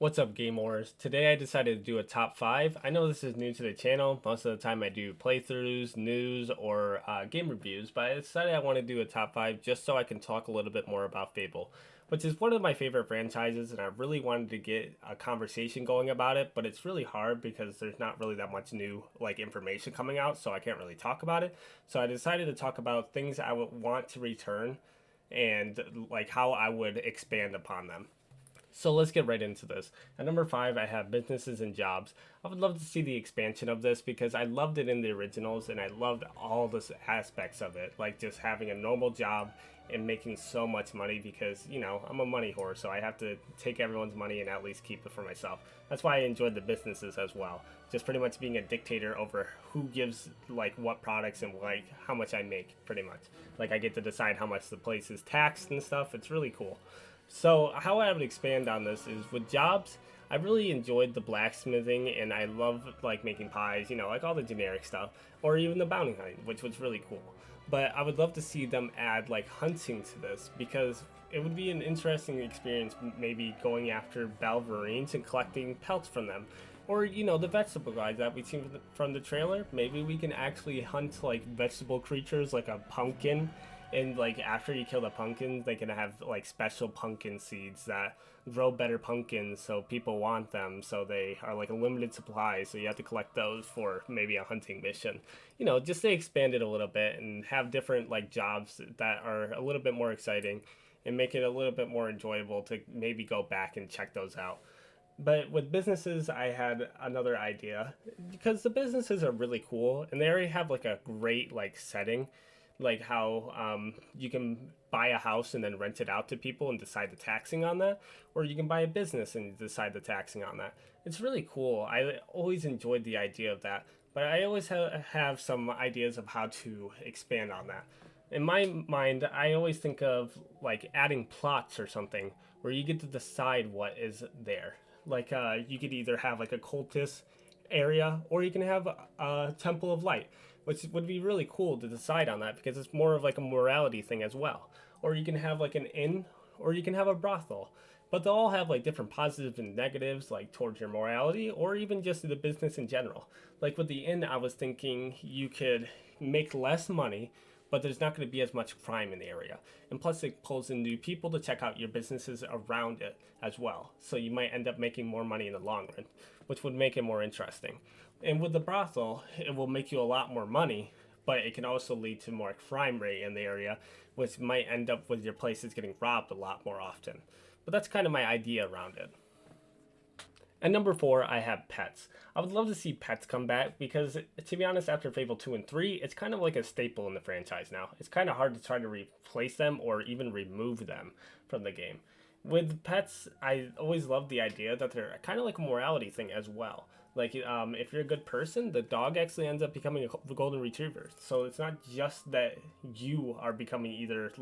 What's up, gamers? Today I decided to do a top 5. I know this is new to the channel. Most of the time I do playthroughs, news, or game reviews, but I decided I want to do a top 5 just so I can talk a little bit more about Fable, which is one of my favorite franchises, and I really wanted to get a conversation going about it, but it's really hard because there's not really that much new information coming out, so I can't really talk about it. So I decided to talk about things I would want to return and how I would expand upon them. So let's get right into this. At number 5, I have businesses and jobs. I would love to see the expansion of this because I loved it in the originals and I loved all the aspects of it, like just having a normal job and making so much money because, I'm a money whore, so I have to take everyone's money and at least keep it for myself. That's why I enjoyed the businesses as well. Just pretty much being a dictator over who gives what products and how much I make, pretty much. Like I get to decide how much the place is taxed and stuff. It's really cool. So how I would expand on this is with jobs. I really enjoyed the blacksmithing, and I love making pies, like all the generic stuff, or even the bounty hunting, which was really cool. But I would love to see them add hunting to this because it would be an interesting experience, maybe going after Balverines and collecting pelts from them. Or, the vegetable guys that we've seen from the trailer. Maybe we can actually hunt vegetable creatures like a pumpkin, and after you kill the pumpkins they can have special pumpkin seeds that grow better pumpkins, so people want them, so they are a limited supply, so you have to collect those for maybe a hunting mission. Just to expand it a little bit and have different jobs that are a little bit more exciting and make it a little bit more enjoyable to maybe go back and check those out. But with businesses, I had another idea because the businesses are really cool and they already have a great setting, like how you can buy a house and then rent it out to people and decide the taxing on that, or you can buy a business and decide the taxing on that. It's really cool. I always enjoyed the idea of that, but I always have some ideas of how to expand on that. In my mind, I always think of adding plots or something where you get to decide what is there. You could either have a cultist area, or you can have a temple of light, which would be really cool to decide on that because it's more of a morality thing as well. Or you can have an inn, or you can have a brothel, but they'll all have different positives and negatives towards your morality or even just the business in general. Like with the inn, I was thinking you could make less money, but there's not going to be as much crime in the area. And plus, it pulls in new people to check out your businesses around it as well. So you might end up making more money in the long run, which would make it more interesting. And with the brothel, it will make you a lot more money, but it can also lead to more crime rate in the area, which might end up with your places getting robbed a lot more often. But that's kind of my idea around it. And number 4, I have pets. I would love to see pets come back because, to be honest, after Fable 2 and 3, it's kind of like a staple in the franchise now. It's kind of hard to try to replace them or even remove them from the game. With pets, I always love the idea that they're kind of like a morality thing as well. If you're a good person, the dog actually ends up becoming a golden retriever. So it's not just that you are becoming either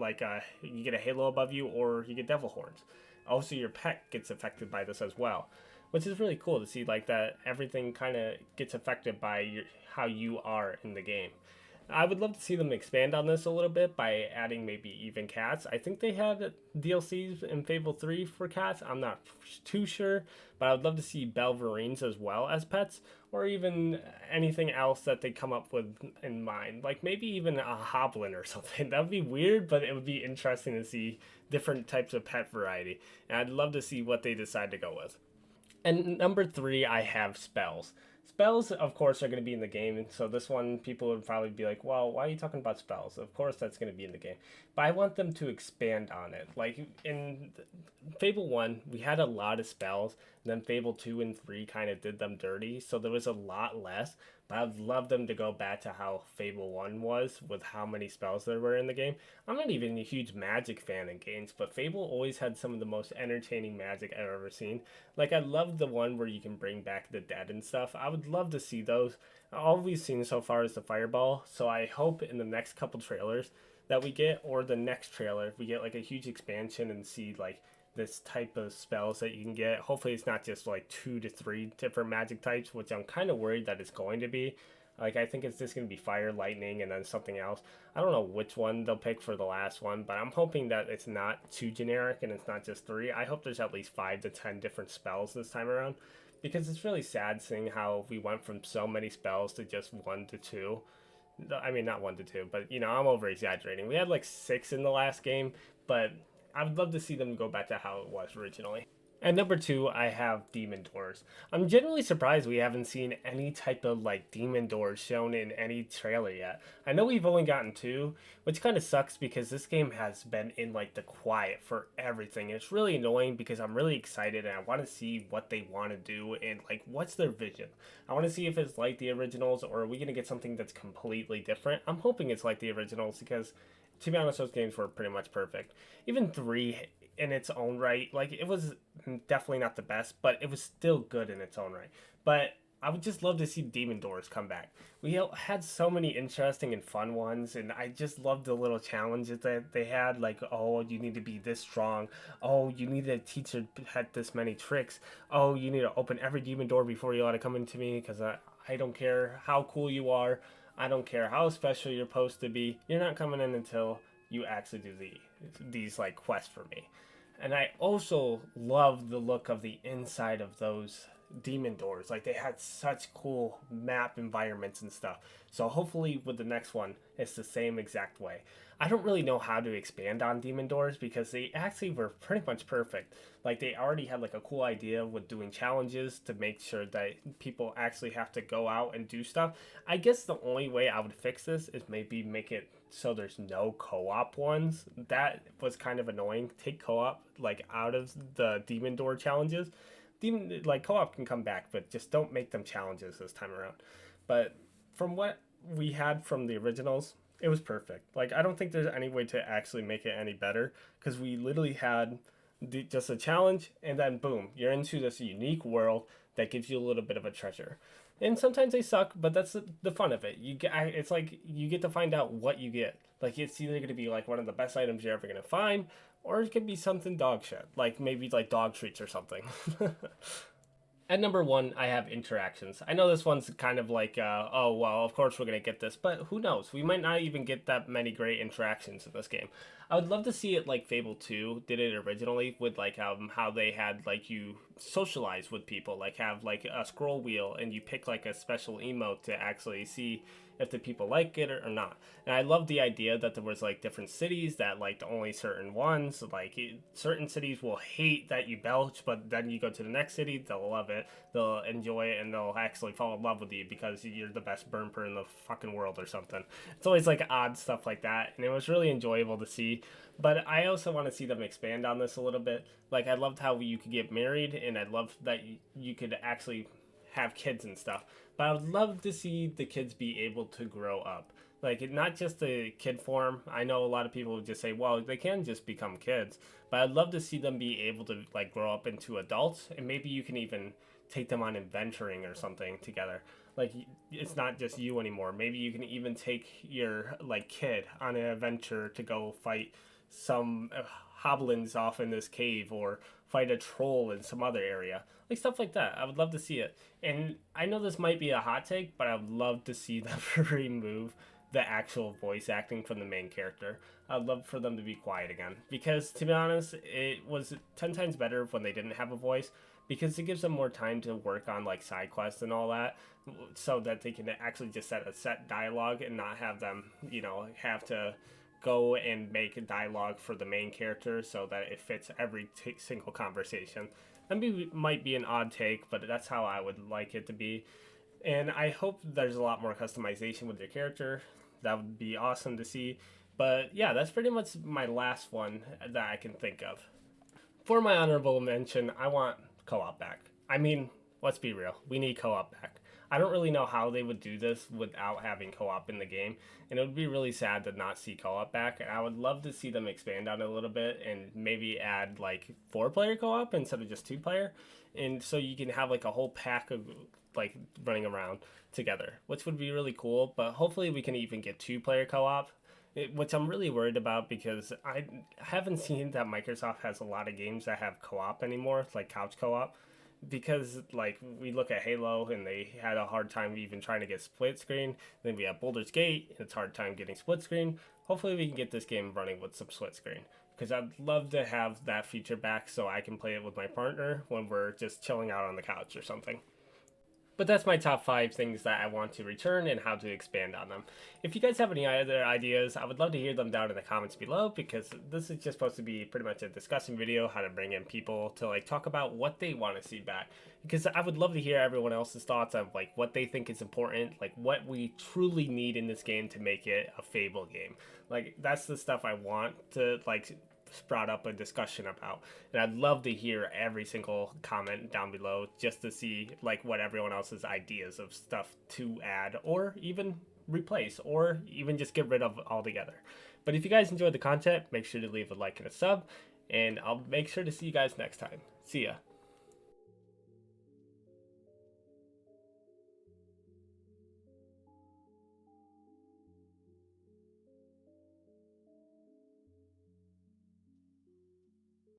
you get a halo above you or you get devil horns. Also, your pet gets affected by this as well, which is really cool to see that everything kind of gets affected by how you are in the game. I would love to see them expand on this a little bit by adding maybe even cats. I think they had DLCs in Fable 3 for cats. I'm not too sure, but I would love to see Belverines as well as pets, or even anything else that they come up with in mind. Like maybe even a hoblin or something. That would be weird, but it would be interesting to see different types of pet variety. And I'd love to see what they decide to go with. And number 3, I have spells. Spells, of course, are going to be in the game, and so this one, people would probably be like, well, why are you talking about spells? Of course that's going to be in the game. But I want them to expand on it. Like, in Fable 1, we had a lot of spells, and then Fable 2 and 3 kind of did them dirty, so there was a lot less. But I'd love them to go back to how Fable 1 was, with how many spells there were in the game. I'm not even a huge Magic fan in games, but Fable always had some of the most entertaining Magic I've ever seen. I love the one where you can bring back the dead and stuff. I would love to see those. All we've seen so far is the Fireball, so I hope in the next couple trailers that we get, or the next trailer, if we get a huge expansion and see this type of spells that you can get. Hopefully it's not just 2 to 3 different magic types, which I'm kind of worried that it's going to be. Like, I think it's just going to be fire, lightning, and then something else. I don't know which one they'll pick for the last one, but I'm hoping that it's not too generic and it's not just three. I hope there's at least 5 to 10 different spells this time around, because it's really sad seeing how we went from so many spells to just 1 to 2. I mean, not 1 to 2, but I'm over exaggerating. We had like 6 in the last game, but I would love to see them go back to how it was originally. At number 2, I have Demon Doors. I'm generally surprised we haven't seen any type of like Demon Doors shown in any trailer yet. I know we've only gotten 2, which kind of sucks because this game has been in like the quiet for everything. It's really annoying because I'm really excited and I want to see what they want to do and like what's their vision. I want to see if it's like the originals or are we going to get something that's completely different. I'm hoping it's like the originals because to be honest, those games were pretty much perfect. Even 3 in its own right, like it was definitely not the best, but it was still good in its own right. But I would just love to see Demon Doors come back. We had so many interesting and fun ones, and I just loved the little challenges that they had. Like, oh, you need to be this strong. Oh, you need to teach her had this many tricks. Oh, you need to open every demon door before you let it come into me, because I don't care how cool you are. I don't care how special you're supposed to be. You're not coming in until you actually do these like quests for me. And I also love the look of the inside of those demon doors. Like they had such cool map environments and stuff. So hopefully with the next one, it's the same exact way. I don't really know how to expand on demon doors because they actually were pretty much perfect. Like they already had like a cool idea with doing challenges to make sure that people actually have to go out and do stuff. I guess the only way I would fix this is maybe make it so there's no co-op ones. That was kind of annoying. Take co-op like out of the demon door challenges. Demon like co-op can come back, but just don't make them challenges this time around. But from what we had from the originals, it was perfect. Like I don't think there's any way to actually make it any better because we literally had just a challenge and then boom, you're into this unique world that gives you a little bit of a treasure. And sometimes they suck, but that's the fun of it. It's like you get to find out what you get. Like it's either going to be like one of the best items you're ever going to find, or it could be something dog shit, like maybe like dog treats or something. At number 1, I have interactions. I know this one's kind of like, oh, well, of course we're going to get this, but who knows? We might not even get that many great interactions in this game. I would love to see it like Fable 2 did it originally with like how they had like you socialize with people, like have like a scroll wheel and you pick like a special emote to actually see if the people like it or not. And I love the idea that there was like different cities that liked only certain ones. Like certain cities will hate that you belch, but then you go to the next city, they'll love it, they'll enjoy it, and they'll actually fall in love with you because you're the best burper in the fucking world or something. It's always like odd stuff like that, and it was really enjoyable to see. But I also want to see them expand on this a little bit. Like I loved how you could get married, and I loved that you could actually have kids and stuff. But I would love to see the kids be able to grow up. Like, not just the kid form. I know a lot of people would just say, well, they can just become kids. But I'd love to see them be able to, like, grow up into adults. And maybe you can even take them on adventuring or something together. Like, it's not just you anymore. Maybe you can even take your, like, kid on an adventure to go fight some hoblins off in this cave or fight a troll in some other area. Like stuff like that. I would love to see it. And I know this might be a hot take, but I would love to see them remove the actual voice acting from the main character. I'd love for them to be quiet again. Because to be honest, it was 10 times better when they didn't have a voice because it gives them more time to work on like side quests and all that so that they can actually just set a set dialogue and not have them, have to go and make a dialogue for the main character so that it fits every single conversation. That might be an odd take, but that's how I would like it to be. And I hope there's a lot more customization with your character. That would be awesome to see. But yeah, that's pretty much my last one that I can think of. For my honorable mention, I want co-op back. I mean, let's be real. We need co-op back. I don't really know how they would do this without having co-op in the game, and it would be really sad to not see co-op back. And I would love to see them expand on it a little bit and maybe add like 4-player co-op instead of just 2-player, and so you can have like a whole pack of like running around together, which would be really cool. But hopefully we can even get 2-player co-op. Which I'm really worried about because I haven't seen that Microsoft has a lot of games that have co-op anymore, like couch co-op. because like we look at Halo and they had a hard time even trying to get split screen. Then we have Boulder's Gate, and it's a hard time getting split screen. Hopefully we can get this game running with some split screen, because I'd love to have that feature back so I can play it with my partner when we're just chilling out on the couch or something. But that's my top 5 things that I want to return and how to expand on them. If you guys have any other ideas, I would love to hear them down in the comments below, because this is just supposed to be pretty much a discussing video, how to bring in people to like talk about what they want to see back. Because I would love to hear everyone else's thoughts on like what they think is important, like what we truly need in this game to make it a Fable game. Like that's the stuff I want to like brought up a discussion about, and I'd love to hear every single comment down below just to see like what everyone else's ideas of stuff to add or even replace or even just get rid of altogether. But if you guys enjoyed the content, make sure to leave a like and a sub, and I'll make sure to see you guys next time. See ya.